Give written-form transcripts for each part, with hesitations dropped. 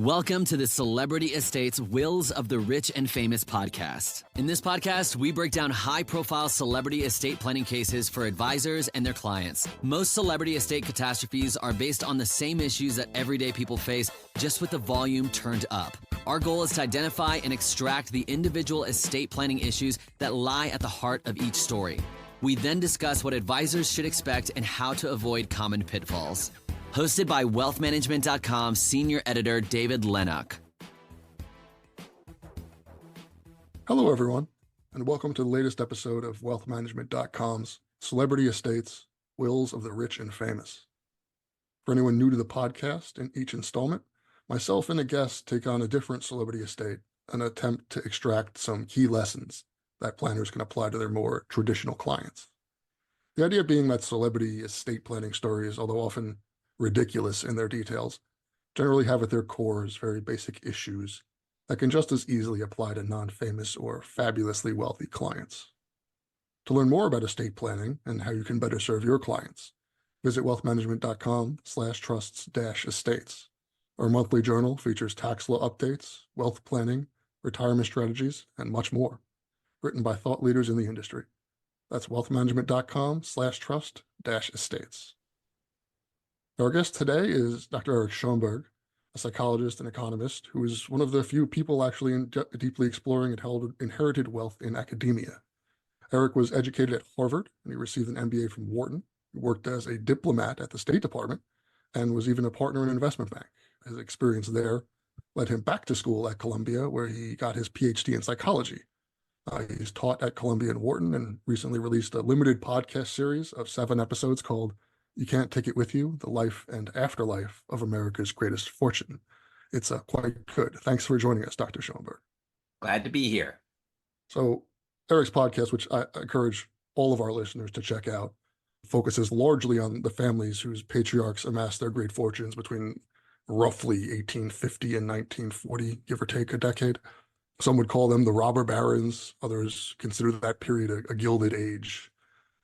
Welcome to the Celebrity Estates Wills of the Rich and Famous podcast. In this podcast, we break down high-profile celebrity estate planning cases for advisors and their clients. Most celebrity estate catastrophes are based on the same issues that everyday people face, just with the volume turned up. Our goal is to identify and extract the individual estate planning issues that lie at the heart of each story. We then discuss what advisors should expect and how to avoid common pitfalls. Hosted by WealthManagement.com Senior Editor David Lenok. Hello, everyone, and welcome to the latest episode of WealthManagement.com's Celebrity Estates, Wills of the Rich and Famous. For anyone new to the podcast, in each installment, myself and a guest take on a different celebrity estate and attempt to extract some key lessons that planners can apply to their more traditional clients. The idea being that celebrity estate planning stories, although often ridiculous in their details, generally have at their cores very basic issues that can just as easily apply to non-famous or fabulously wealthy clients. To learn more about estate planning and how you can better serve your clients, visit wealthmanagement.com/trusts-estates. Our monthly journal features tax law updates, wealth planning, retirement strategies, and much more, written by thought leaders in the industry. That's wealthmanagement.com/trust-estates. Our guest today is Dr. Eric Schoenberg, a psychologist and economist who is one of the few people actually deeply exploring inherited wealth in academia. Eric was educated at Harvard, and he received an MBA from Wharton. He worked as a diplomat at the State Department and was even a partner in an investment bank. His experience there led him back to school at Columbia, where he got his PhD in psychology. He's taught at Columbia and Wharton and recently released a limited podcast series of 7 episodes called You Can't Take It With You, The Life and Afterlife of America's Greatest Fortune. It's quite good. Thanks for joining us, Dr. Schoenberg. Glad to be here. So Eric's podcast, which I encourage all of our listeners to check out, focuses largely on the families whose patriarchs amassed their great fortunes between roughly 1850 and 1940, give or take a decade. Some would call them the robber barons. Others consider that period a gilded age.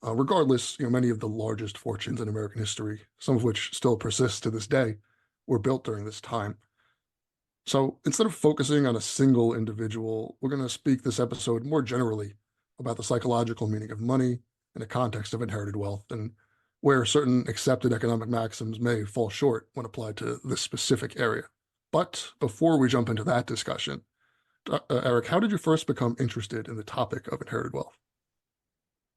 Regardless, many of the largest fortunes in American history, some of which still persist to this day, were built during this time. So instead of focusing on a single individual, we're going to speak this episode more generally about the psychological meaning of money in the context of inherited wealth and where certain accepted economic maxims may fall short when applied to this specific area. But before we jump into that discussion, Eric, how did you first become interested in the topic of inherited wealth?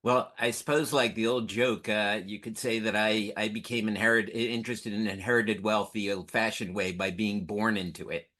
Well, I suppose like the old joke, you could say that I became interested in inherited wealth the old-fashioned way by being born into it.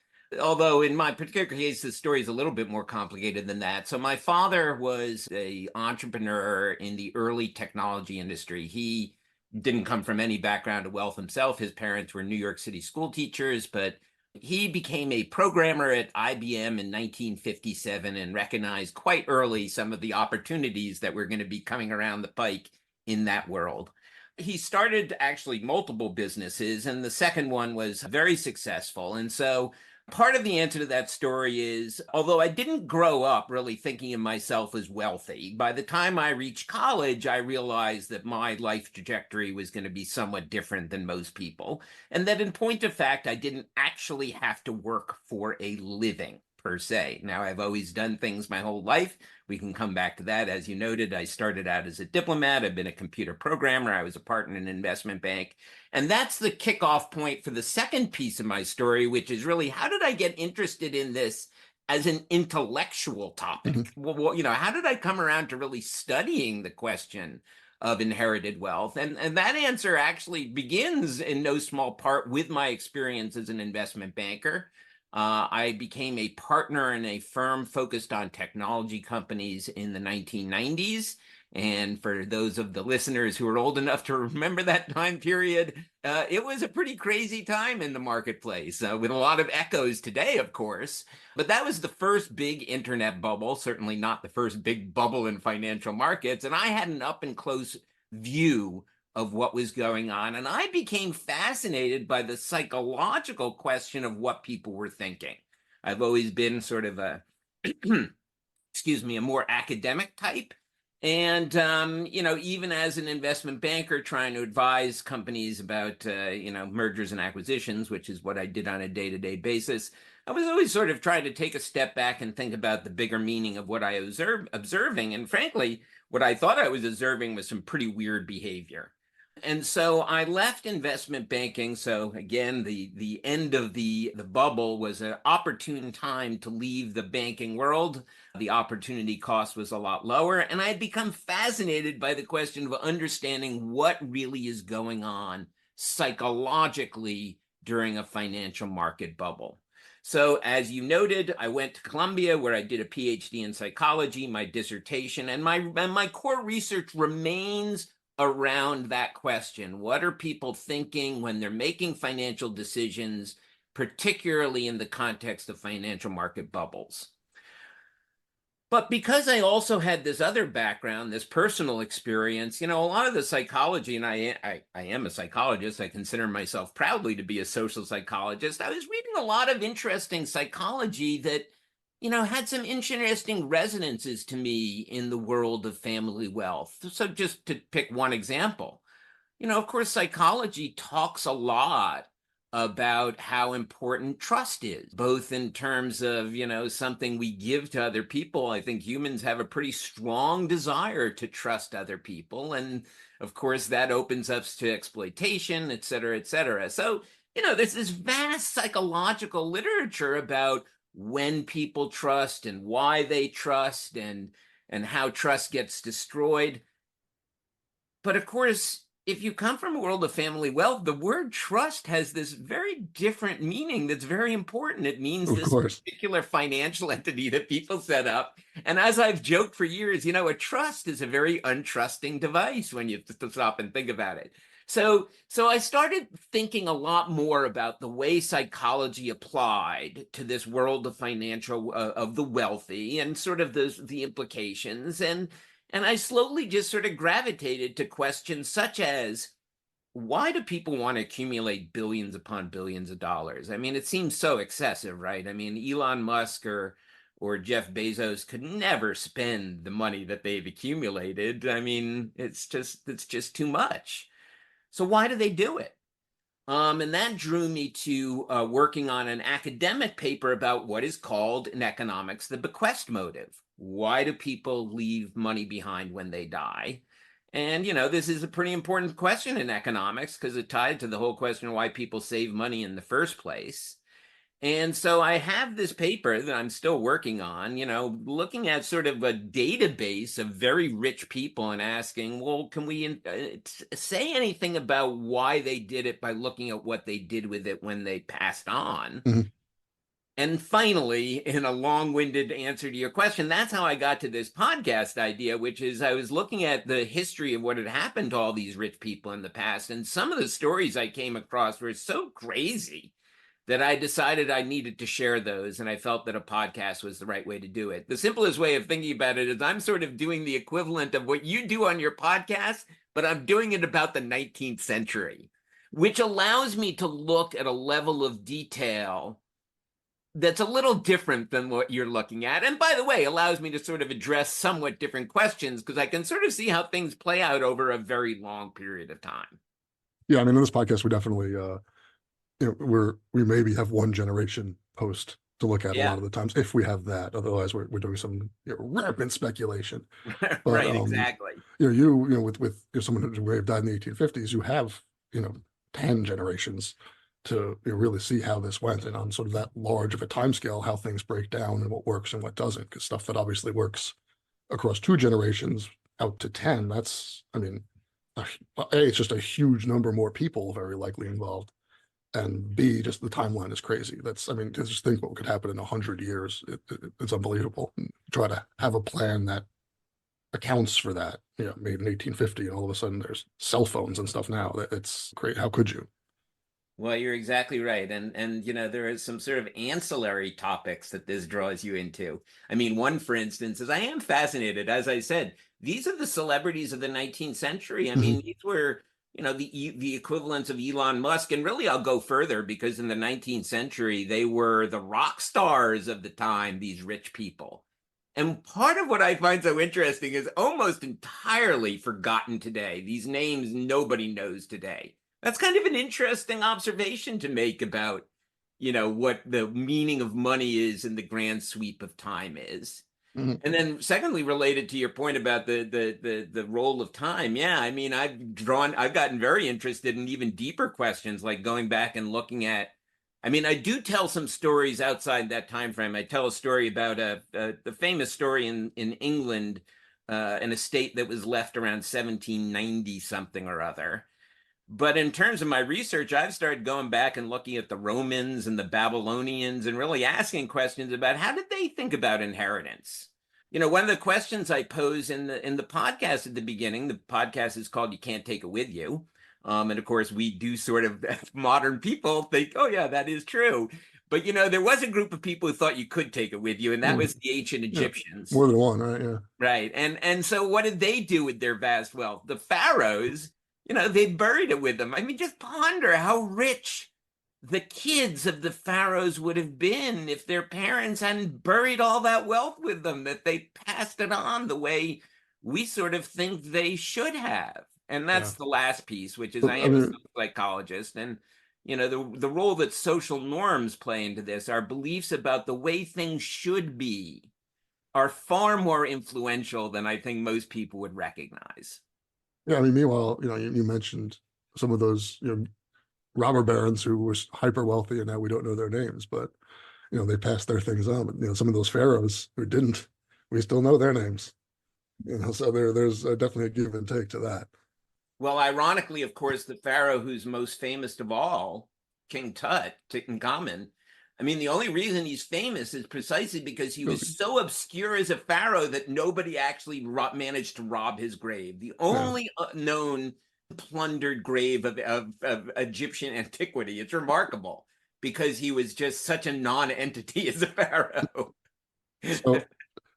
Although in my particular case, the story is a little bit more complicated than that. So my father was an entrepreneur in the early technology industry. He didn't come from any background of wealth himself. His parents were New York City school teachers, but he became a programmer at IBM in 1957 and recognized quite early some of the opportunities that were going to be coming around the pike in that world. He started actually multiple businesses, and the second one was very successful. And so part of the answer to that story is, although I didn't grow up really thinking of myself as wealthy, by the time I reached college, I realized that my life trajectory was going to be somewhat different than most people. And that in point of fact, I didn't actually have to work for a living per se. Now, I've always done things my whole life. We can come back to that. As you noted, I started out as a diplomat. I've been a computer programmer. I was a partner in an investment bank. And that's the kickoff point for the second piece of my story, which is really, how did I get interested in this as an intellectual topic? Mm-hmm. Well, how did I come around to really studying the question of inherited wealth? And that answer actually begins in no small part with my experience as an investment banker. I became a partner in a firm focused on technology companies in the 1990s. And for those of the listeners who are old enough to remember that time period, it was a pretty crazy time in the marketplace with a lot of echoes today, of course. But that was the first big internet bubble, certainly not the first big bubble in financial markets. And I had an up and close view of what was going on. And I became fascinated by the psychological question of what people were thinking. I've always been sort of a, a more academic type. And, even as an investment banker trying to advise companies about, mergers and acquisitions, which is what I did on a day-to-day basis, I was always sort of trying to take a step back and think about the bigger meaning of what I was observing. And frankly, what I thought I was observing was some pretty weird behavior. And so I left investment banking. So again, the end of the bubble was an opportune time to leave the banking world. The opportunity cost was a lot lower. And I had become fascinated by the question of understanding what really is going on psychologically during a financial market bubble. So as you noted, I went to Columbia where I did a PhD in psychology, my dissertation, and my core research remains around that question. What are people thinking when they're making financial decisions, particularly in the context of financial market bubbles? But because I also had this other background, this personal experience, a lot of the psychology, and I am a psychologist, I consider myself proudly to be a social psychologist. I was reading a lot of interesting psychology that, had some interesting resonances to me in the world of family wealth. So just to pick one example, of course, psychology talks a lot about how important trust is, both in terms of, something we give to other people. I think humans have a pretty strong desire to trust other people. And of course, that opens up to exploitation, et cetera, et cetera. So, there's this vast psychological literature about when people trust and why they trust and how trust gets destroyed. But of course, if you come from a world of family wealth, the word trust has this very different meaning that's very important. It means Of this course. particular financial entity that people set up. And as I've joked for years, a trust is a very untrusting device when you stop and think about it. So I started thinking a lot more about the way psychology applied to this world of financial, of the wealthy and sort of the implications. And I slowly just sort of gravitated to questions such as, why do people want to accumulate billions upon billions of dollars? I mean, it seems so excessive, right? I mean, Elon Musk or Jeff Bezos could never spend the money that they've accumulated. I mean, it's just too much. So why do they do it? And that drew me to working on an academic paper about what is called in economics the bequest motive. Why do people leave money behind when they die? And, this is a pretty important question in economics because it tied to the whole question of why people save money in the first place. And so I have this paper that I'm still working on, looking at sort of a database of very rich people and asking, well, can we say anything about why they did it by looking at what they did with it when they passed on? Mhm. And finally, in a long-winded answer to your question, that's how I got to this podcast idea, which is I was looking at the history of what had happened to all these rich people in the past. And some of the stories I came across were so crazy that I decided I needed to share those, and I felt that a podcast was the right way to do it. The simplest way of thinking about it is I'm sort of doing the equivalent of what you do on your podcast, but I'm doing it about the 19th century, which allows me to look at a level of detail that's a little different than what you're looking at. And by the way, allows me to sort of address somewhat different questions because I can sort of see how things play out over a very long period of time. Yeah, I mean, in this podcast, we definitely we maybe have one generation post to look at a Yeah, lot of the times if we have that. Otherwise, we're doing some rampant speculation. But right, exactly. with someone who may have died in the 1850s, you have 10 generations to really see how this went, and on sort of that large of a time scale, how things break down and what works and what doesn't. Because stuff that obviously works across 2 generations out to 10, that's, I mean, A, it's just a huge number more people very likely involved. And B, just the timeline is crazy. I mean, just think what could happen in 100 years. It's unbelievable. And try to have a plan that accounts for that, made in 1850, and all of a sudden there's cell phones and stuff now. It's great. How could you? Well, you're exactly right. And there are some sort of ancillary topics that this draws you into. I mean, one, for instance, is I am fascinated, as I said, these are the celebrities of the 19th century. I mean, these were, the equivalents of Elon Musk. And really, I'll go further because in the 19th century, they were the rock stars of the time, these rich people. And part of what I find so interesting is almost entirely forgotten today. These names nobody knows today. That's kind of an interesting observation to make about, what the meaning of money is in the grand sweep of time is. Mhm. And then secondly, related to your point about the role of time. Yeah, I mean, I've gotten very interested in even deeper questions, like going back and looking at, I mean, I do tell some stories outside that time frame. I tell a story about the famous story in England, an estate that was left around 1790 something or other. But in terms of my research, I've started going back and looking at the Romans and the Babylonians and really asking questions about how did they think about inheritance? One of the questions I pose in the podcast at the beginning, the podcast is called "You Can't Take It With You," and of course we do sort of modern people think, oh yeah, that is true. But there was a group of people who thought you could take it with you, and that was the ancient Yeah, Egyptians, more than one, right? Yeah. right? And so what did they do with their vast wealth? The pharaohs, they buried it with them. I mean, just ponder how rich the kids of the pharaohs would have been if their parents hadn't buried all that wealth with them, that they passed it on the way we sort of think they should have. And Yeah. that's the last piece, which is But I I am a mean, psychologist, and the role that social norms play into this, our beliefs about the way things should be, are far more influential than I think most people would recognize. yeah, I mean, meanwhile, you mentioned some of those, robber barons who were hyper wealthy and now we don't know their names, but they passed their things on. But some of those pharaohs who didn't, we still know their names. So there's definitely a give and take to that. Well, ironically, of course, the pharaoh who's most famous of all, King Tut, Tutankhamun, I mean, the only reason he's famous is precisely because he was so obscure as a pharaoh that nobody actually managed to rob his grave. The only known plundered grave of Egyptian antiquity. It's remarkable because he was just such a non-entity as a pharaoh. So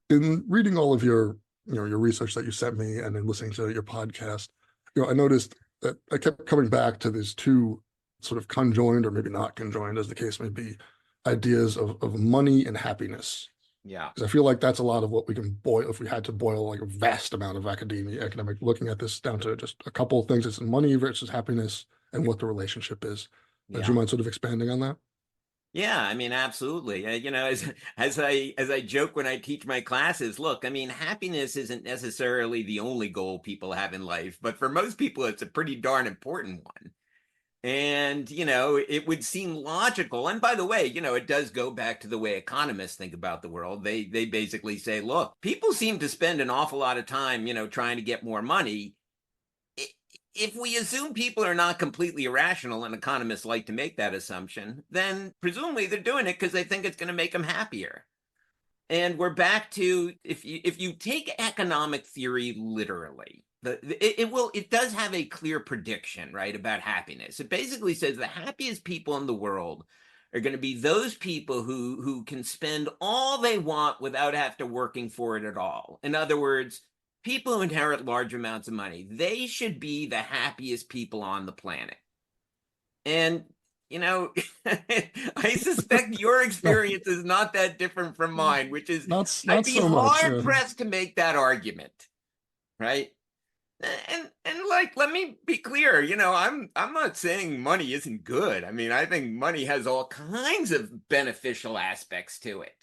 in reading all of your research that you sent me and then listening to your podcast, I noticed that I kept coming back to these two sort of conjoined or maybe not conjoined, as the case may be, ideas of money and happiness. Yeah. Because I feel like that's a lot of what we can boil, if we had to boil like a vast amount of academic looking at this down to just a couple of things. It's money versus happiness and what the relationship is. Do you mind sort of expanding on that? Yeah, I mean, absolutely. As I joke when I teach my classes, look, I mean, happiness isn't necessarily the only goal people have in life, but for most people, it's a pretty darn important one. And, it would seem logical. And by the way, it does go back to the way economists think about the world. They basically say, look, people seem to spend an awful lot of time, trying to get more money. If we assume people are not completely irrational, and economists like to make that assumption, then presumably they're doing it because they think it's going to make them happier. And we're back to, if you take economic theory literally, it does have a clear prediction, right, about happiness. It basically says the happiest people in the world are going to be those people who can spend all they want without having to working for it at all. In other words, people who inherit large amounts of money, they should be the happiest people on the planet. And, I suspect your experience is not that different from mine, which is I'd be so much. hard pressed to make that argument, right? And like, let me be clear, I'm not saying money isn't good. I mean, I think money has all kinds of beneficial aspects to it.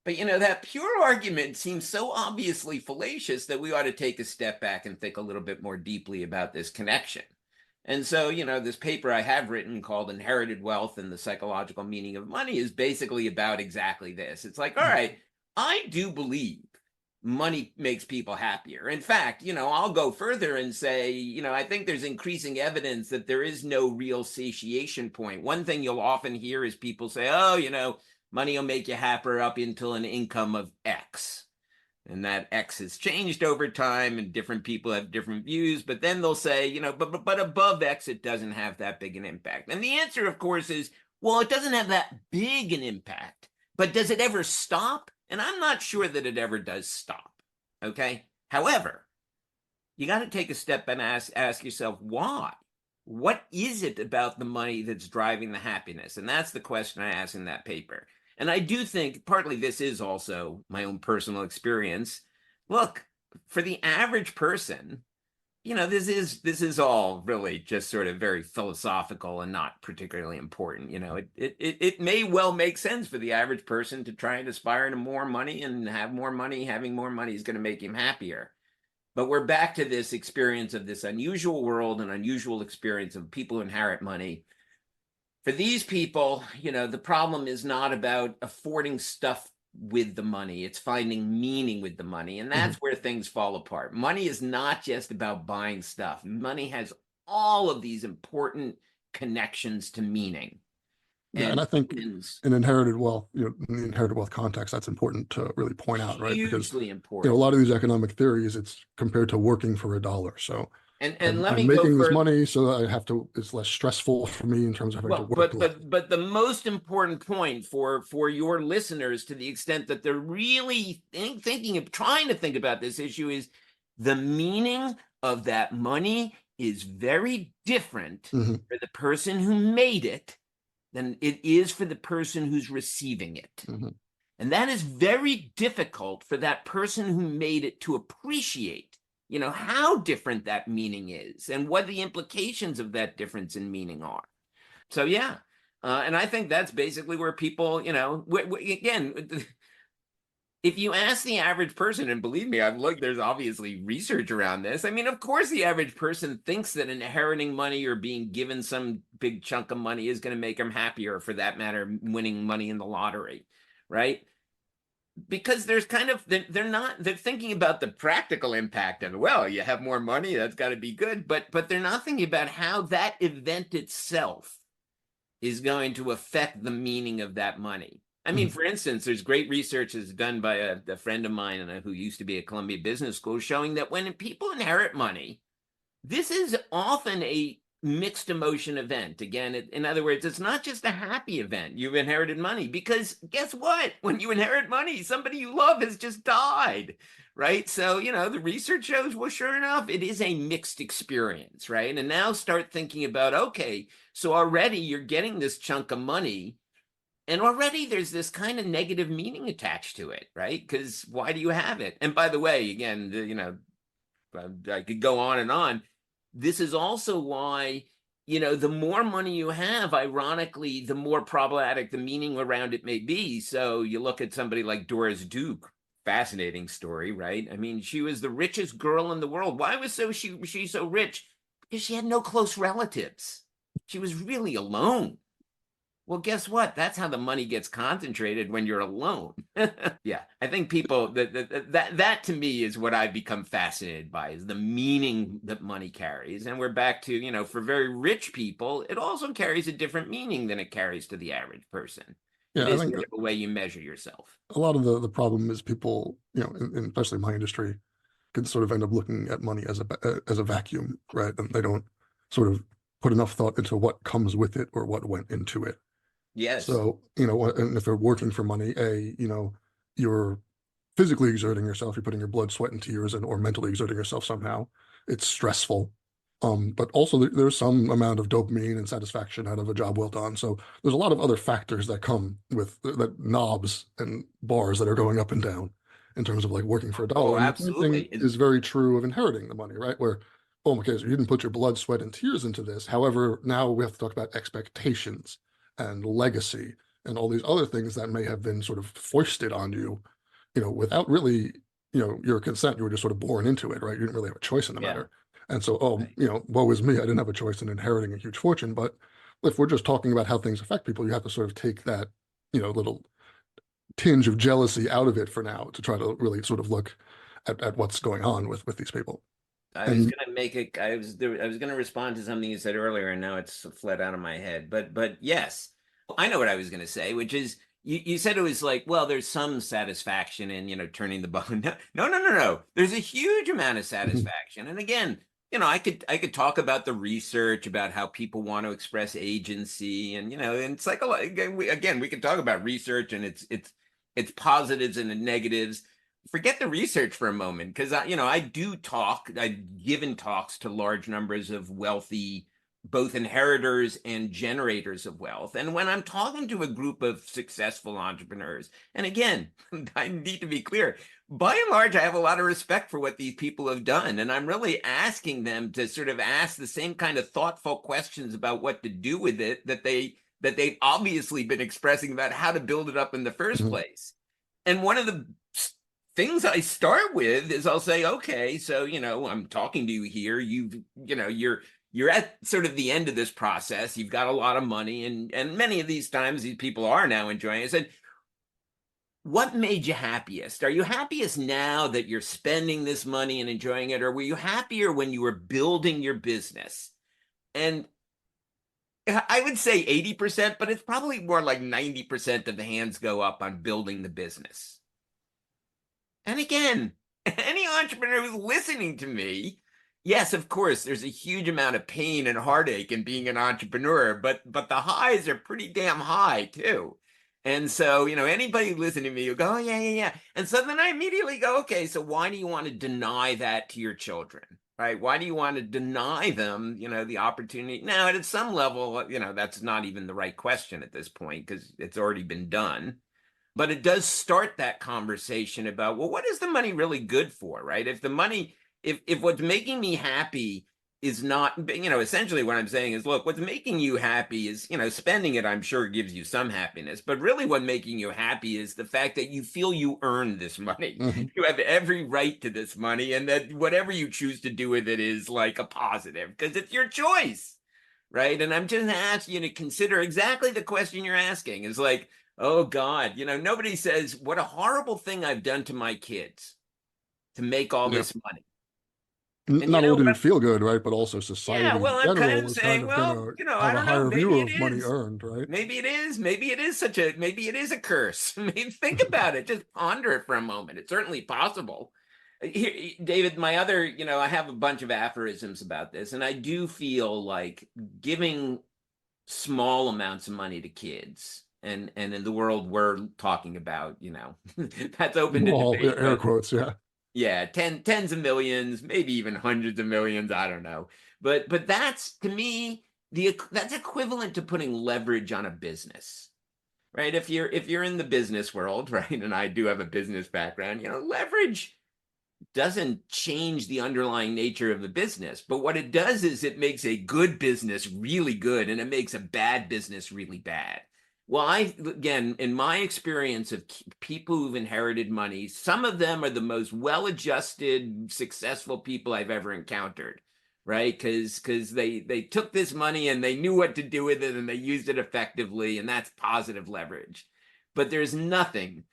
But that pure argument seems so obviously fallacious that we ought to take a step back and think a little bit more deeply about this connection. And so, this paper I have written called Inherited Wealth and the Psychological Meaning of Money is basically about exactly this. It's like, all right, I do believe money makes people happier. In fact, I'll go further and say, I think there's increasing evidence that there is no real satiation point. One thing you'll often hear is people say, oh, money will make you happier up until an income of X. And that X has changed over time and different people have different views, but then they'll say, but above X, it doesn't have that big an impact. And the answer, of course, is, well, it doesn't have that big an impact, but does it ever stop? And I'm not sure that it ever does stop, okay? However, you got to take a step and ask yourself, why? What is it about the money that's driving the happiness? And that's the question I ask in that paper. And I do think partly this is also my own personal experience. Look, for the average person, this is all really just sort of very philosophical and not particularly important. It may well make sense for the average person to try and aspire to more money and have more money. Having more money is going to make him happier. But we're back to this experience of this unusual world and unusual experience of people who inherit money. For these people, the problem is not about affording stuff with the money. It's finding meaning with the money. And that's where things fall apart. Money is not just about buying stuff. Money has all of these important connections to meaning. Yeah, and I think in inherited wealth, in the inherited wealth context, that's important to really point out, right? Because important. A lot of these economic theories, it's compared to working for $1. So and let I'm me making go this money, so I have to. It's less stressful for me in terms of having to work. But the most important point for your listeners, to the extent that they're really trying to think about this issue, is the meaning of that money is very different for the person who made it than it is for the person who's receiving it. And that is very difficult for that person who made it to appreciate, how different that meaning is and what the implications of that difference in meaning are. So, yeah. And I think that's basically where people, again, if you ask the average person, and believe me, I've looked, there's obviously research around this. I mean, of course, the average person thinks that inheriting money or being given some big chunk of money is going to make them happier, for that matter, winning money in the lottery, right? Because there's they're thinking about the practical impact of, well, you have more money, that's got to be good. But they're not thinking about how that event itself is going to affect the meaning of that money. I mean, for instance, there's great research that's done by a friend of mine who used to be at Columbia Business School, showing that when people inherit money, this is often a mixed emotion event. Again, in other words, it's not just a happy event. You've inherited money, because guess what? When you inherit money, somebody you love has just died, right? So, the research shows, well, sure enough, it is a mixed experience, right? And now start thinking about, okay, so already you're getting this chunk of money, and already there's this kind of negative meaning attached to it, right? Because why do you have it? And by the way, again, I could go on and on. This is also why, the more money you have, ironically, the more problematic the meaning around it may be. So you look at somebody like Doris Duke, fascinating story, right? I mean, she was the richest girl in the world. Why was she so rich? Because she had no close relatives. She was really alone. Well, guess what? That's how the money gets concentrated, when you're alone. Yeah, I think people that to me is what I've become fascinated by, is the meaning that money carries. And we're back to, for very rich people, it also carries a different meaning than it carries to the average person. Yeah, it is sort of a way you measure yourself. A lot of the problem is people, in especially my industry, can sort of end up looking at money as a vacuum, right? And they don't sort of put enough thought into what comes with it or what went into it. Yes. So, and if they're working for money, you're physically exerting yourself, you're putting your blood, sweat, and tears in, or mentally exerting yourself somehow. It's stressful. But also there's some amount of dopamine and satisfaction out of a job well done. So there's a lot of other factors that come with that, knobs and bars that are going up and down in terms of like working for $1. Oh, and absolutely. The same thing is very true of inheriting the money, right? Where, okay, so you didn't put your blood, sweat, and tears into this. However, now we have to talk about expectations and legacy and all these other things that may have been sort of foisted on you, without really, your consent. You were just sort of born into it, right? You didn't really have a choice in the matter. And so, woe is me, I didn't have a choice in inheriting a huge fortune. But if we're just talking about how things affect people, you have to sort of take that, little tinge of jealousy out of it for now, to try to really sort of look at what's going on with these people. I was going to respond to something you said earlier, and now it's fled out of my head. But yes, I know what I was going to say, which is, you said it was like, well, there's some satisfaction in, turning the bone. No. There's a huge amount of satisfaction. And again, I could talk about the research about how people want to express agency, and, and again, we can talk about research and its positives and the negatives. Forget the research for a moment, because I've given talks to large numbers of wealthy both inheritors and generators of wealth. And when I'm talking to a group of successful entrepreneurs, and again, I need to be clear, by and large, I have a lot of respect for what these people have done. And I'm really asking them to sort of ask the same kind of thoughtful questions about what to do with it that they've obviously been expressing about how to build it up in the first place. And one of the things I start with is I'll say, okay, so, I'm talking to you here. You're at sort of the end of this process. You've got a lot of money, and many of these times these people are now enjoying it. I said, what made you happiest? Are you happiest now that you're spending this money and enjoying it? Or were you happier when you were building your business? And I would say 80%, but it's probably more like 90% of the hands go up on building the business. And again, any entrepreneur who's listening to me, yes, of course, there's a huge amount of pain and heartache in being an entrepreneur, but the highs are pretty damn high too. And so, anybody listening to me, you go, oh, yeah. And so then I immediately go, okay, so why do you want to deny that to your children, right? Why do you want to deny them, the opportunity? Now, at some level, that's not even the right question at this point because it's already been done. But it does start that conversation about, well, what is the money really good for, right? If the money, if what's making me happy is not, essentially what I'm saying is, look, what's making you happy is, spending it, I'm sure gives you some happiness, but really what's making you happy is the fact that you feel you earned this money. You have every right to this money, and that whatever you choose to do with it is like a positive because it's your choice, right? And I'm just asking you to consider exactly the question you're asking is like, oh God, nobody says what a horrible thing I've done to my kids to make all this money. And not only did it feel good, right, but also society in I'm kind general of is saying, gonna I have a don't know, higher maybe view it of money is. earned, right? Maybe it is maybe it is a curse. I mean, think about it, just ponder it for a moment. It's certainly possible. Here, David, my other, I have a bunch of aphorisms about this, and I do feel like giving small amounts of money to kids, and in the world we're talking about, that's open to debate. Air quotes, yeah. Yeah, tens of millions, maybe even hundreds of millions, I don't know. But that's, to me, that's equivalent to putting leverage on a business. Right? If you're in the business world, right? And I do have a business background, leverage doesn't change the underlying nature of the business, but what it does is it makes a good business really good and it makes a bad business really bad. Well, again, in my experience of people who've inherited money, some of them are the most well-adjusted, successful people I've ever encountered, right? Because they took this money and they knew what to do with it and they used it effectively, and that's positive leverage. But there's nothing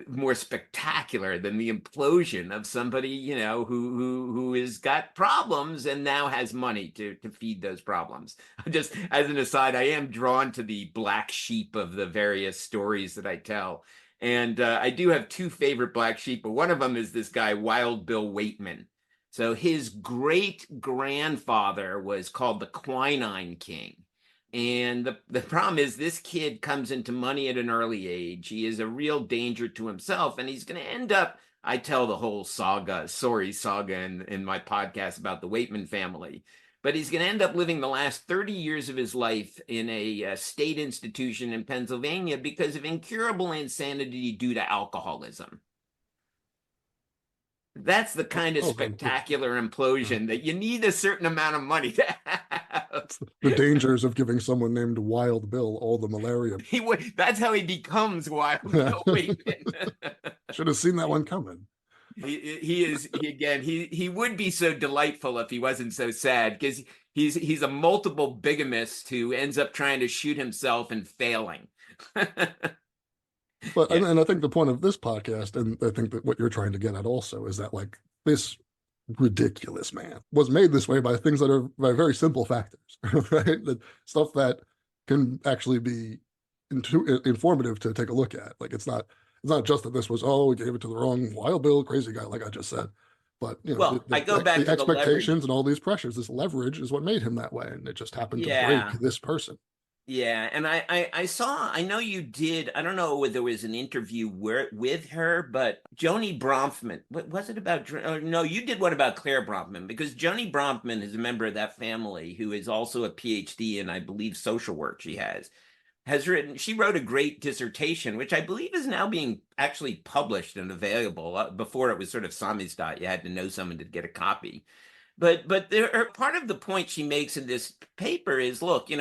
more spectacular than the implosion of somebody, who has got problems and now has money to feed those problems. Just as an aside, I am drawn to the black sheep of the various stories that I tell. And I do have two favorite black sheep, but one of them is this guy, Wild Bill Waitman. So his great grandfather was called the Quinine King. And the problem is this kid comes into money at an early age. He is a real danger to himself, and he's going to end up, I tell the whole saga in my podcast about the Waitman family, but he's going to end up living the last 30 years of his life in a state institution in Pennsylvania because of incurable insanity due to alcoholism. That's the kind of spectacular implosion that you need a certain amount of money to have. The dangers of giving someone named Wild Bill all the malaria. That's how he becomes Wild Bill Waitman. Should have seen that one coming. He would be so delightful if he wasn't so sad, because he's a multiple bigamist who ends up trying to shoot himself and failing. But yeah. And I think the point of this podcast, and I think that what you're trying to get at also, is that like this ridiculous man was made this way by things that are by very simple factors, right? The stuff that can actually be informative to take a look at. Like it's not just that this was, we gave it to the wrong Wild Bill crazy guy, like I just said. But I go back to the expectations and all these pressures. This leverage is what made him that way, and it just happened to break this person. Yeah, and I know you did. I don't know whether there was an interview with her, but Joni Bronfman. What was it about? Oh, no, you did one about Claire Bronfman, because Joni Bronfman is a member of that family who is also a PhD in, I believe, social work. She wrote a great dissertation, which I believe is now being actually published and available. Before it was sort of samizdat. You had to know someone to get a copy. But part of the point she makes in this paper is, look,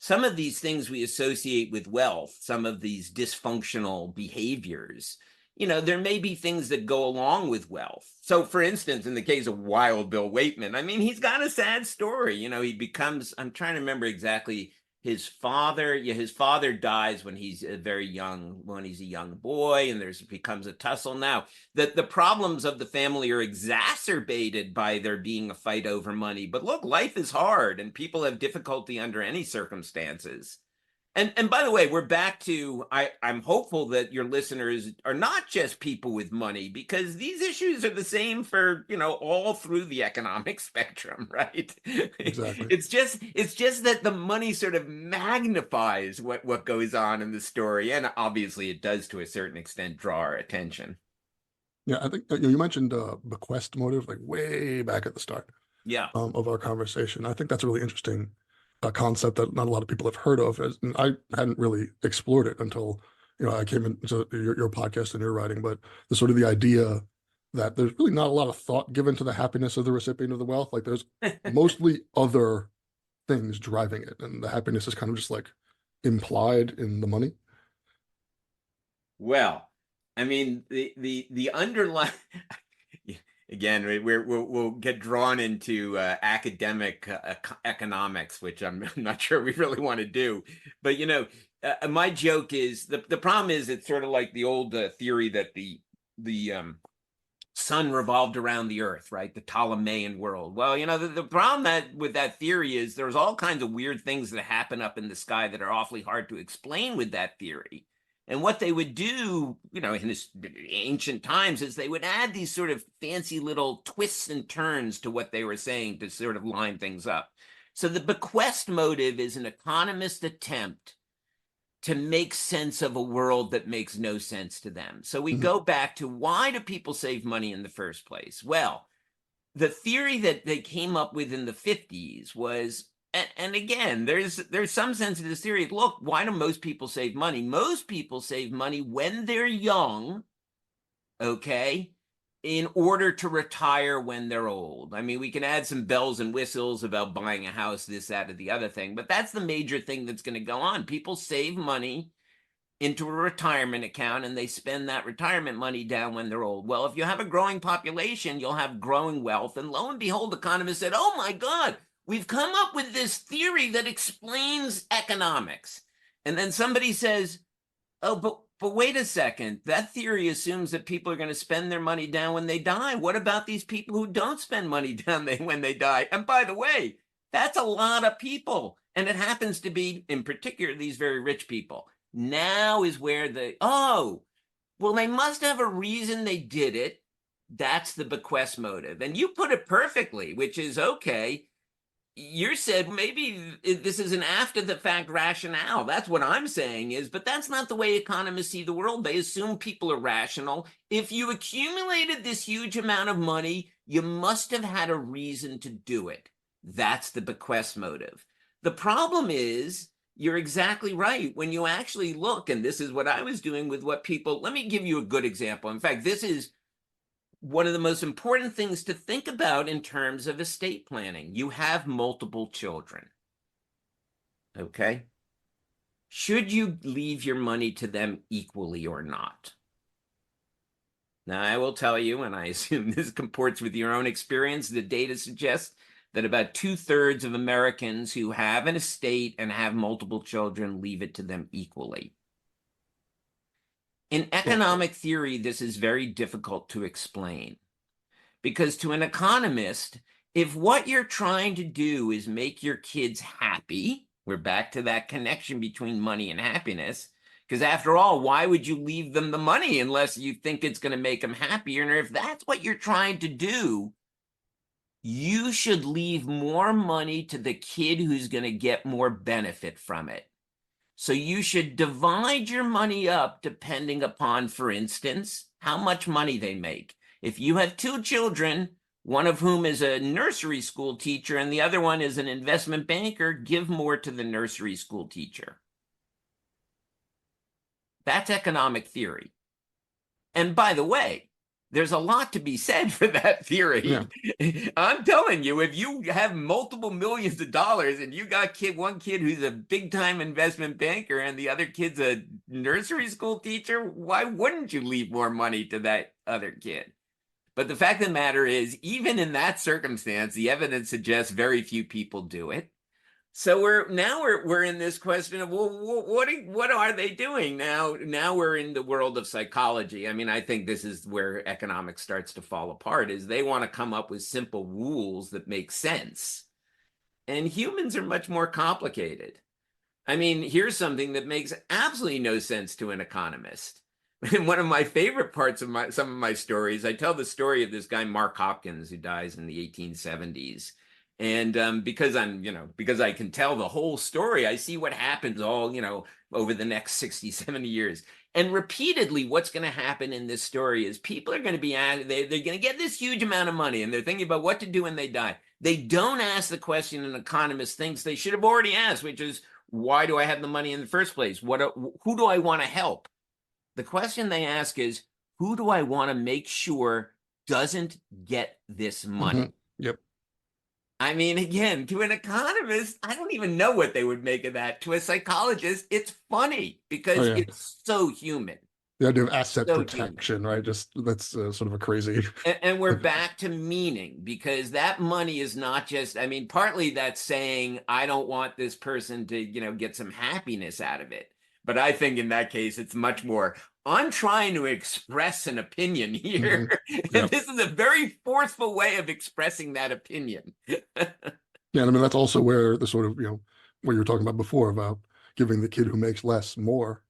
some of these things we associate with wealth, some of these dysfunctional behaviors, there may be things that go along with wealth. So, for instance, in the case of Wild Bill Waitman, I mean, he's got a sad story. He becomes, I'm trying to remember exactly, his father dies when he's very young, when he's a young boy, and becomes a tussle. Now, that the problems of the family are exacerbated by there being a fight over money. But look, life is hard, and people have difficulty under any circumstances. And by the way, we're back to, I'm hopeful that your listeners are not just people with money, because these issues are the same for, all through the economic spectrum, right? Exactly. It's just that the money sort of magnifies what goes on in the story. And obviously it does, to a certain extent, draw our attention. Yeah, I think you mentioned bequest motive, like way back at the start Yeah. of our conversation. I think that's a really interesting concept that not a lot of people have heard of, and I hadn't really explored it until I came into your podcast and your writing. But the sort of the idea that there's really not a lot of thought given to the happiness of the recipient of the wealth. Like there's mostly other things driving it, and the happiness is kind of just like implied in the money. Well, I mean, the underlying again, we'll get drawn into academic economics, which I'm not sure we really want to do. But my joke is the problem is, it's sort of like the old theory that the sun revolved around the earth, right? The Ptolemaic world. Well, the problem with that theory is there's all kinds of weird things that happen up in the sky that are awfully hard to explain with that theory. And what they would do, in this ancient times, is they would add these sort of fancy little twists and turns to what they were saying to sort of line things up. So the bequest motive is an economist attempt to make sense of a world that makes no sense to them. So we go back to, why do people save money in the first place? Well, the theory that they came up with in the 50s was, and again, there's some sense to this theory. Look, why do most people save money? Most people save money when they're young, okay, in order to retire when they're old. I mean, we can add some bells and whistles about buying a house, this, that, or the other thing, but that's the major thing that's going to go on. People save money into a retirement account, and they spend that retirement money down when they're old. Well, if you have a growing population, you'll have growing wealth. And lo and behold, economists said, oh my God, we've come up with this theory that explains economics. And then somebody says, oh, but wait a second, that theory assumes that people are going to spend their money down when they die. What about these people who don't spend money down when they die? And by the way, that's a lot of people. And it happens to be, in particular, these very rich people. Now is where well, they must have a reason they did it. That's the bequest motive. And you put it perfectly, which is, okay, you said maybe this is an after the fact rationale. That's what I'm saying is, but that's not the way economists see the world. They assume people are rational. If you accumulated this huge amount of money, you must have had a reason to do it. That's the bequest motive. The problem is, you're exactly right. When you actually look, and this is what I was doing with what people, let me give you a good example. In fact, this is one of the most important things to think about in terms of estate planning. You have multiple children, okay? Should you leave your money to them equally or not? Now, I will tell you, and I assume this comports with your own experience, the data suggests that about 2/3 of Americans who have an estate and have multiple children leave it to them equally. In economic theory, this is very difficult to explain, because to an economist, if what you're trying to do is make your kids happy, we're back to that connection between money and happiness, because after all, why would you leave them the money unless you think it's going to make them happier? And if that's what you're trying to do, you should leave more money to the kid who's going to get more benefit from it. So you should divide your money up depending upon, for instance, how much money they make. If you have two children, one of whom is a nursery school teacher and the other one is an investment banker, give more to the nursery school teacher. That's economic theory. And by the way, there's a lot to be said for that theory. Yeah. I'm telling you, if you have multiple millions of dollars and you got one kid who's a big time investment banker and the other kid's a nursery school teacher, why wouldn't you leave more money to that other kid? But the fact of the matter is, even in that circumstance, the evidence suggests very few people do it. So we're in this question of, well, what are they doing now? Now we're in the world of psychology. I mean, I think this is where economics starts to fall apart, is they want to come up with simple rules that make sense. And humans are much more complicated. I mean, here's something that makes absolutely no sense to an economist. And one of my favorite parts of some of my stories, I tell the story of this guy, Mark Hopkins, who dies in the 1870s. And because I can tell the whole story, I see what happens all, over the next 60, 70 years. And repeatedly, what's going to happen in this story is people are going to be, they're going to get this huge amount of money and they're thinking about what to do when they die. They don't ask the question an economist thinks they should have already asked, which is, why do I have the money in the first place? Who do I want to help? The question they ask is, who do I want to make sure doesn't get this money? Mm-hmm. Yep. I mean, again, to an economist, I don't even know what they would make of that. To a psychologist, it's funny because it's so human. The idea of asset protection, right? Just that's sort of a crazy. And we're back to meaning, because that money is not just, I mean, partly that's saying, I don't want this person to, get some happiness out of it. But I think in that case, it's much more, I'm trying to express an opinion here. Mm-hmm. And this is a very forceful way of expressing that opinion. Yeah, and I mean, that's also where the sort of, what you were talking about before about giving the kid who makes less more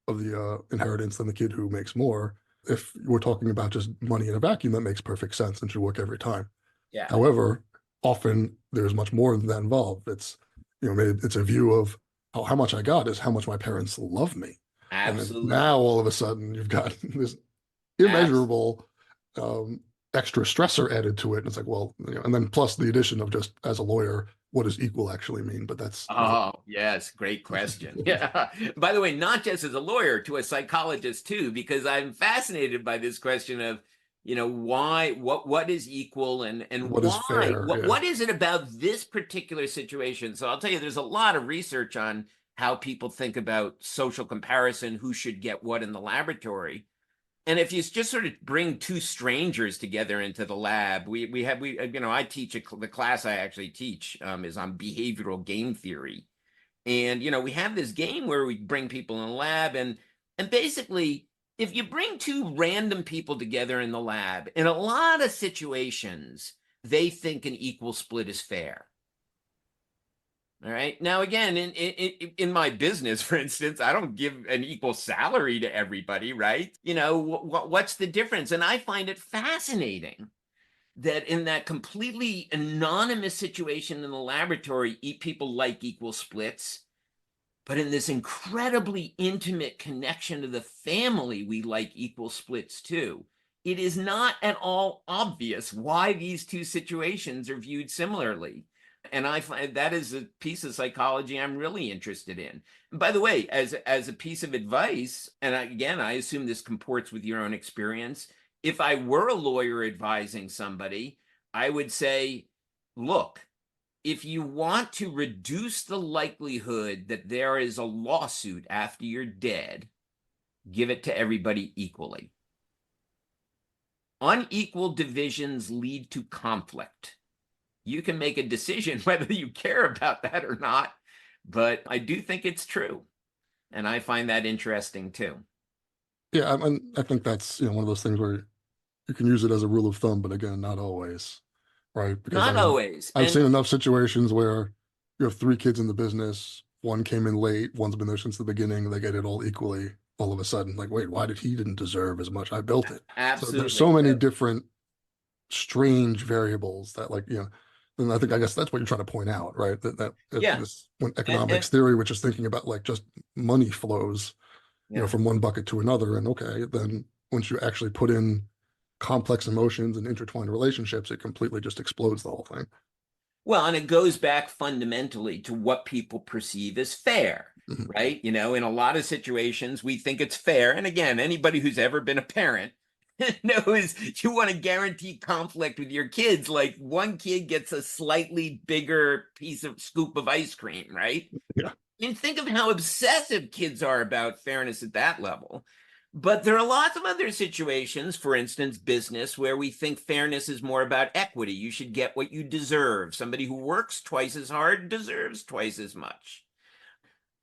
of the inheritance than the kid who makes more. If we're talking about just money in a vacuum, that makes perfect sense and should work every time. Yeah. However, often there's much more than that involved. It's, it's a view of how much I got is how much my parents love me. Absolutely. And now all of a sudden you've got this immeasurable extra stressor added to it. And it's like, well, and then plus the addition of just as a lawyer, what does equal actually mean? But that's yes, great question. Yeah. By the way, not just as a lawyer, to a psychologist too, because I'm fascinated by this question of, why, what is equal and what why? Is fair, what is it about this particular situation? So I'll tell you, there's a lot of research on how people think about social comparison, who should get what in the laboratory. And if you just sort of bring two strangers together into the lab, I teach the class I actually teach is on behavioral game theory. And, we have this game where we bring people in the lab and basically, if you bring two random people together in the lab, in a lot of situations, they think an equal split is fair. All right. Now, again, in my business, for instance, I don't give an equal salary to everybody, right? What's the difference? And I find it fascinating that in that completely anonymous situation in the laboratory, people like equal splits. But in this incredibly intimate connection to the family, we like equal splits too. It is not at all obvious why these two situations are viewed similarly. And I find that is a piece of psychology I'm really interested in. And by the way, as a piece of advice, and again, I assume this comports with your own experience, if I were a lawyer advising somebody, I would say, look, if you want to reduce the likelihood that there is a lawsuit after you're dead, give it to everybody equally. Unequal divisions lead to conflict. You can make a decision whether you care about that or not, but I do think it's true. And I find that interesting too. Yeah, I think that's one of those things where you can use it as a rule of thumb, but again, not always, right? Because not always. I've seen enough situations where you have three kids in the business, one came in late, one's been there since the beginning, they get it all equally. All of a sudden, like, wait, why did he didn't deserve as much? I built it. Absolutely. So there's so many different strange variables that, And I guess that's what you're trying to point out, right? That Yeah. this when And economics theory, which is thinking about like just money flows, yeah. from one bucket to another. And okay, then once you actually put in complex emotions and intertwined relationships, it completely just explodes the whole thing. Well, and it goes back fundamentally to what people perceive as fair, Mhm. right? In a lot of situations, we think it's fair. And again, anybody who's ever been a parent knows you want to guarantee conflict with your kids. Like one kid gets a slightly bigger scoop of ice cream, right? Yeah. I mean, think of how obsessive kids are about fairness at that level. But there are lots of other situations, for instance, business, where we think fairness is more about equity. You should get what you deserve. Somebody who works twice as hard deserves twice as much.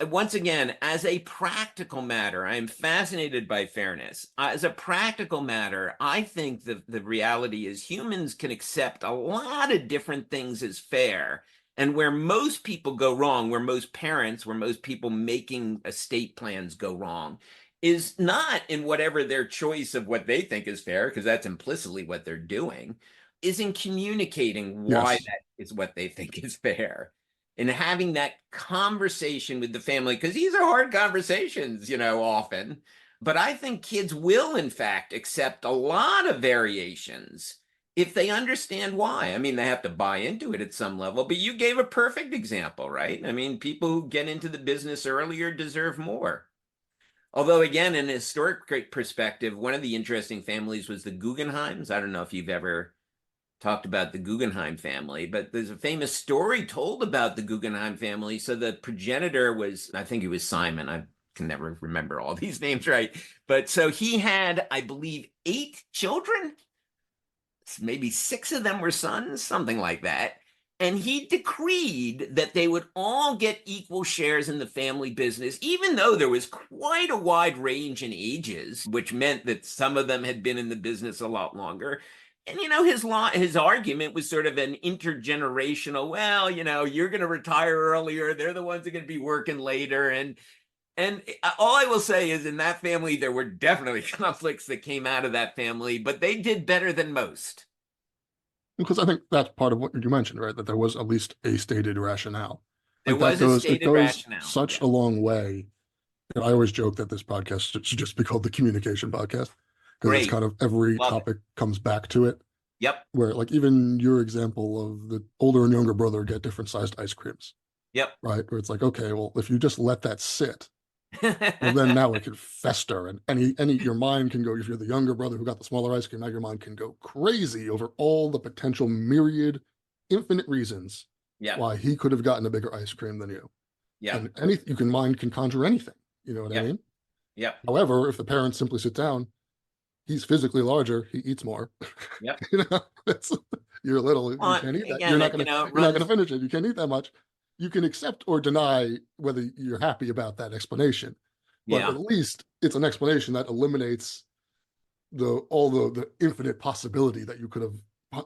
Once again, as a practical matter, I'm fascinated by fairness. As a practical matter, I think the reality is humans can accept a lot of different things as fair. And where most people go wrong, where most parents, where most people making estate plans go wrong, is not in whatever their choice of what they think is fair, because that's implicitly what they're doing, is in communicating why Yes. that is what they think is fair and having that conversation with the family, because these are hard conversations, often. But I think kids will, in fact, accept a lot of variations if they understand why. I mean, they have to buy into it at some level, but you gave a perfect example, right? I mean, people who get into the business earlier deserve more. Although, again, in a historic perspective, one of the interesting families was the Guggenheims. I don't know if you've ever talked about the Guggenheim family, but there's a famous story told about the Guggenheim family. So the progenitor was, I think it was Simon. I can never remember all these names right. But so he had, I believe, 8 children. Maybe 6 of them were sons, something like that. And he decreed that they would all get equal shares in the family business, even though there was quite a wide range in ages, which meant that some of them had been in the business a lot longer. And his argument was sort of an intergenerational. Well, you're going to retire earlier. They're the ones that are going to be working later, and all I will say is in that family, there were definitely conflicts that came out of that family, but they did better than most. Because I think that's part of what you mentioned, right? That there was at least a stated rationale. There Like that was a goes, it stated goes rationale. such Yeah. a long way. And I always joke that this podcast should just be called the communication podcast because it's Great. kind of every Love it. topic comes back to it. Yep. Where like even your example of the older and younger brother get different sized ice creams, Yep. right? Where it's like, okay, well, if you just let that sit, well, then now it can fester and your mind can go, if you're the younger brother who got the smaller ice cream, now your mind can go crazy over all the potential myriad, infinite reasons Yep. why he could have gotten a bigger ice cream than you. Yep. And mind can conjure anything. You know what I Yep. mean? Yep. However, if the parents simply sit down, he's physically larger, he eats more. Yep. That's you're little, you Well, can't eat that. again, You're not it, gonna it you're not runs. gonna finish it. You can't eat that much. You can accept or deny whether you're happy about that explanation. But Yeah. at least it's an explanation that eliminates all the infinite possibility that you could have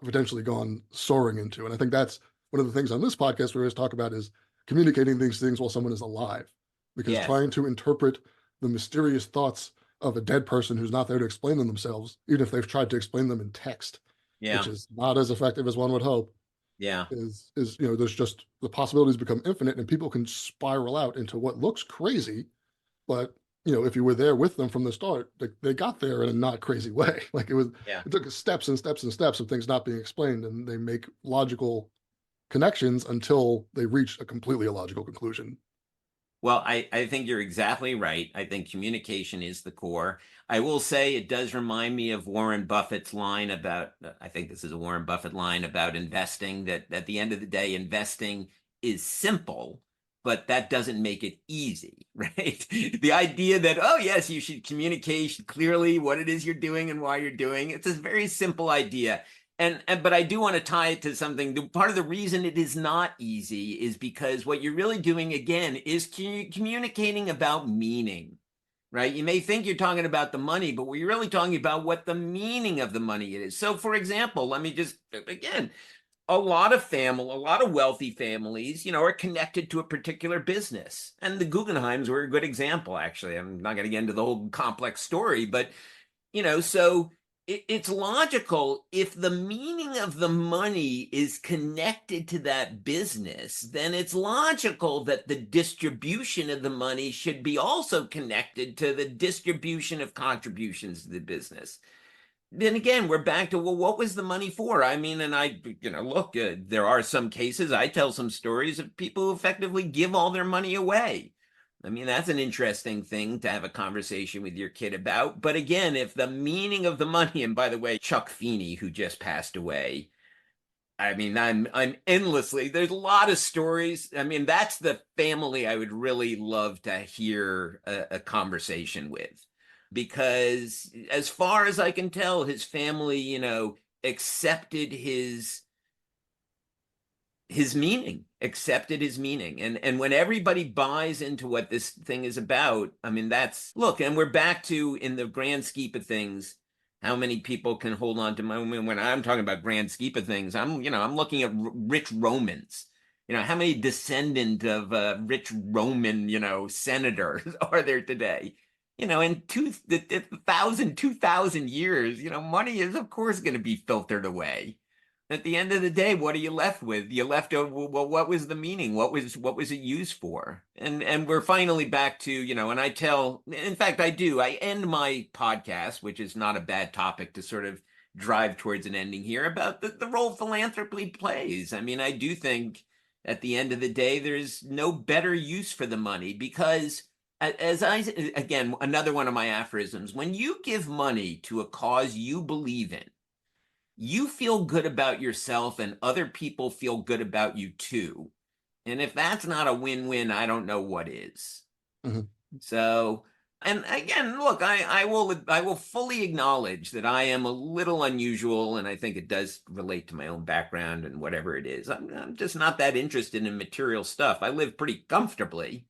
potentially gone soaring into. And I think that's one of the things on this podcast we always talk about is communicating these things while someone is alive. Because Yes. trying to interpret the mysterious thoughts of a dead person who's not there to explain them themselves, even if they've tried to explain them in text, Yeah. which is not as effective as one would hope, Yeah. is there's just the possibilities become infinite and people can spiral out into what looks crazy, but if you were there with them from the start, they got there in a not crazy way. Like Yeah. it took steps and steps and steps of things not being explained, and they make logical connections until they reach a completely illogical conclusion. Well, I think you're exactly right. I think communication is the core. I will say it does remind me of Warren Buffett's line about, I think this is a Warren Buffett line about investing, that at the end of the day, investing is simple, but that doesn't make it easy, right? The idea that, oh, yes, you should communicate clearly what it is you're doing and why you're doing. It's a very simple idea. But I do want to tie it to something. Part of the reason it is not easy is because what you're really doing again is communicating about meaning, right? You may think you're talking about the money, but we're really talking about what the meaning of the money is. So, for example, let me just again, a lot of wealthy families, are connected to a particular business, and the Guggenheims were a good example. Actually, I'm not going to get into the whole complex story, but so It's logical. If the meaning of the money is connected to that business, then it's logical that the distribution of the money should be also connected to the distribution of contributions to the business. Then again, we're back to, well, what was the money for? I mean, and look, there are some cases, I tell some stories of people who effectively give all their money away. I mean, that's an interesting thing to have a conversation with your kid about. But again, if the meaning of the money, and by the way, Chuck Feeney, who just passed away, I mean, I'm endlessly, there's a lot of stories. I mean, that's the family I would really love to hear a conversation with, because as far as I can tell, his family, accepted his meaning, And when everybody buys into what this thing is about, I mean, look, and we're back to, in the grand scheme of things, how many people can hold on to money. When I'm talking about grand scheme of things, I'm looking at rich Romans. How many descendant of rich Roman, senators are there today? In 2,000 years, money is, of course, going to be filtered away. At the end of the day, what are you left with? You're left over, well, what was the meaning? What was it used for? And we're finally back to, and I end my podcast, which is not a bad topic to sort of drive towards an ending here, about the role philanthropy plays. I mean, I do think at the end of the day, there's no better use for the money, because again, another one of my aphorisms, when you give money to a cause you believe in, you feel good about yourself and other people feel good about you too. And if that's not a win-win, I don't know what is. Mm-hmm. So, and again, look, I will fully acknowledge that I am a little unusual, and I think it does relate to my own background and whatever it is. I'm just not that interested in material stuff. I live pretty comfortably,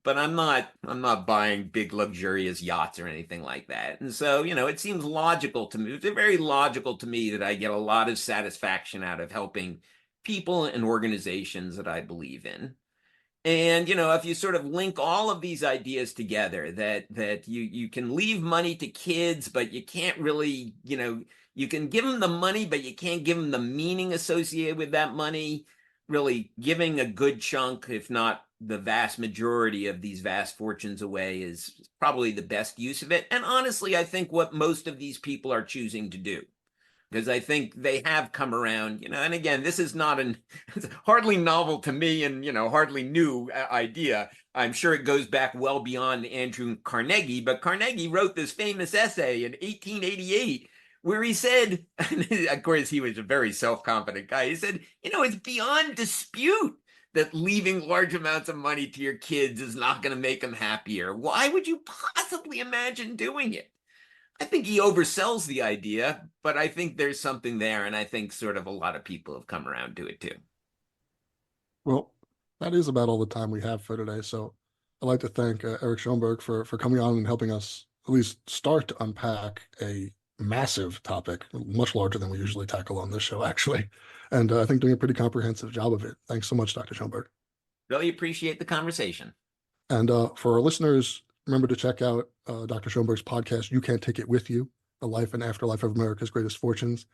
but I'm not buying big luxurious yachts or anything like that. And so, it seems logical to me. It's very logical to me that I get a lot of satisfaction out of helping people and organizations that I believe in. And, if you sort of link all of these ideas together, that you can leave money to kids, but you can't really, you can give them the money, but you can't give them the meaning associated with that money. Really giving a good chunk, if not the vast majority of these vast fortunes away, is probably the best use of it. And honestly, I think what most of these people are choosing to do, because I think they have come around, and again, this is not it's hardly novel to me and, hardly new idea. I'm sure it goes back well beyond Andrew Carnegie, but Carnegie wrote this famous essay in 1888 where he said, of course, he was a very self-confident guy. He said, it's beyond dispute that leaving large amounts of money to your kids is not going to make them happier. Why would you possibly imagine doing it? I think he oversells the idea, but I think there's something there, and I think sort of a lot of people have come around to it too. Well, that is about all the time we have for today. So I'd like to thank Eric Schoenberg for coming on and helping us at least start to unpack a massive topic, much larger than we usually tackle on this show, actually. And I think doing a pretty comprehensive job of it. Thanks so much, Dr. Schoenberg. Really appreciate the conversation. And for our listeners, remember to check out Dr. Schoenberg's podcast, You Can't Take It With You, The Life and Afterlife of America's Greatest Fortunes.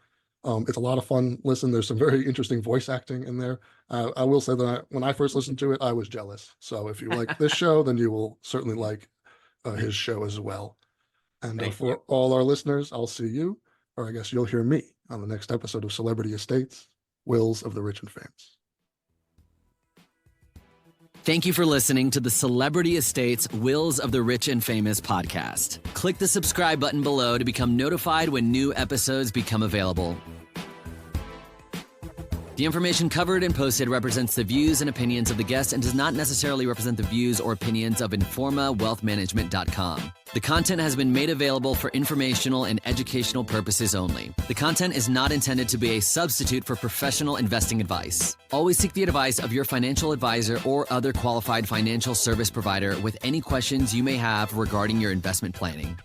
It's a lot of fun. Listen, there's some very interesting voice acting in there. I will say that when I first listened to it, I was jealous. So if you like this show, then you will certainly like his show as well. And for all our listeners, I'll see you, or I guess you'll hear me, on the next episode of Celebrity Estates, Wills of the Rich and Famous. Thank you for listening to the Celebrity Estates Wills of the Rich and Famous podcast. Click the subscribe button below to become notified when new episodes become available. The information covered and posted represents the views and opinions of the guest and does not necessarily represent the views or opinions of WealthManagement.com. The content has been made available for informational and educational purposes only. The content is not intended to be a substitute for professional investing advice. Always seek the advice of your financial advisor or other qualified financial service provider with any questions you may have regarding your investment planning.